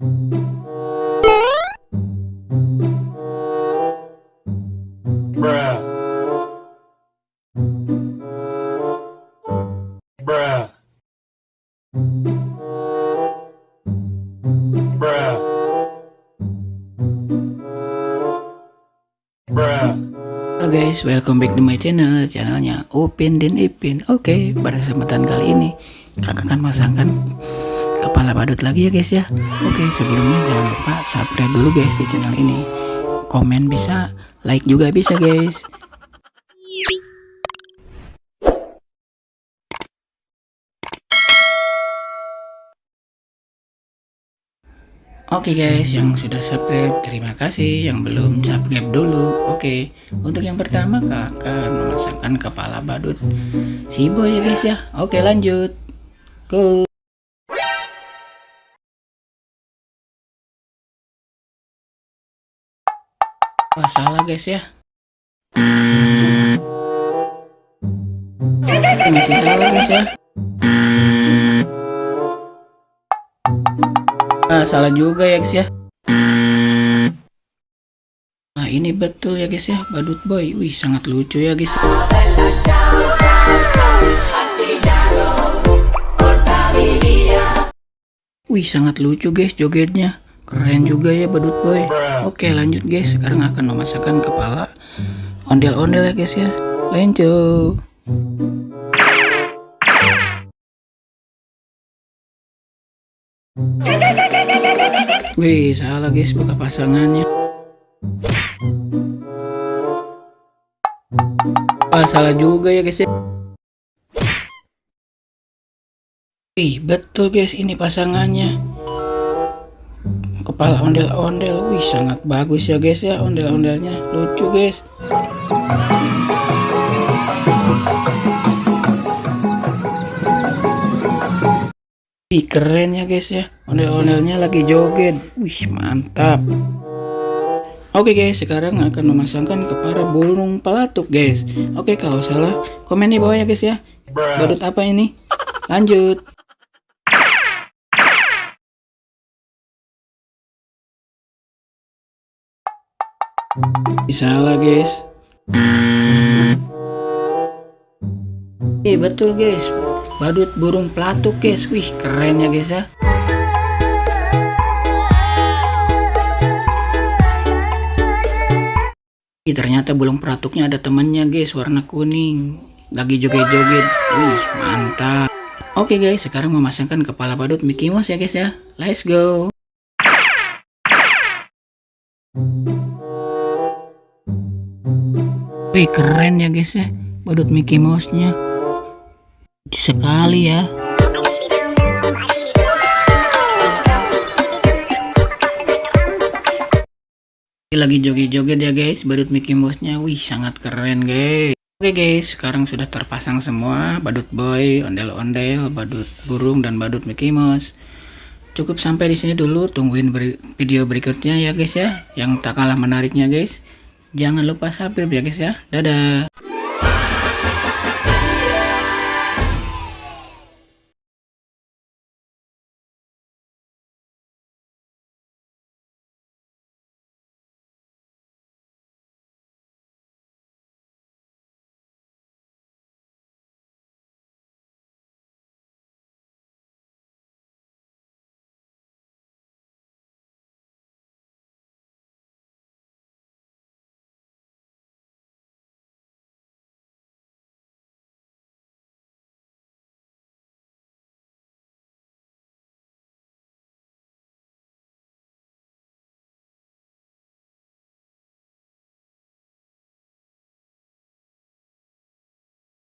Bruh. Bruh. Bruh. Bruh. Halo guys, welcome back to my channelnya Upin dan Ipin. Oke, pada kesempatan kali ini kakak akan masangkan kepala badut lagi ya guys ya. Oke, sebelumnya jangan lupa subscribe dulu guys di channel ini. Komen bisa, like juga bisa guys. Oke guys, yang sudah subscribe terima kasih, yang belum subscribe dulu. Oke, untuk yang pertama kakak akan memasangkan kepala badut si boy ya guys ya. Oke, lanjut, go. Wah, salah guys ya, masih salah guys ya. Salah juga ya guys ya. Nah, ini betul ya guys ya, badut boy. Wih, sangat lucu ya guys. Wih, sangat lucu guys jogetnya. Keren juga ya badut boy. Oke, lanjut guys. Sekarang akan memasangkan kepala ondel-ondel ya guys ya. Lanjut. Wih, salah guys buka pasangannya. Salah juga ya guys ya. Wih, betul guys, ini pasangannya. Kepala ondel-ondel. Wih, sangat bagus ya guys ya, ondel-ondelnya lucu guys. Wih, keren ya guys ya, ondel-ondelnya lagi joget. Wih, mantap. Oke guys, sekarang akan memasangkan kepala burung pelatuk guys. Oke, kalau salah komen di bawah ya guys ya. Badut apa ini? Lanjut. Salah guys. Betul guys, badut burung pelatuk guys. Wih, keren ya guys ya. Ternyata burung pelatuknya ada temannya guys, warna kuning, lagi joget-joget. Wih, mantap. Oke guys, sekarang memasangkan kepala badut Mickey Mouse ya guys ya. Let's go. Wih, keren ya guys ya, badut Mickey Mouse-nya. Sekali ya. Lagi joget-joget ya guys, badut Mickey Mouse-nya. Wih, sangat keren guys. Oke guys, sekarang sudah terpasang semua badut boy, ondel-ondel, badut burung dan badut Mickey Mouse. Cukup sampai di sini dulu, tungguin video berikutnya ya guys ya, yang tak kalah menariknya guys. Jangan lupa subscribe ya guys ya. Dadah.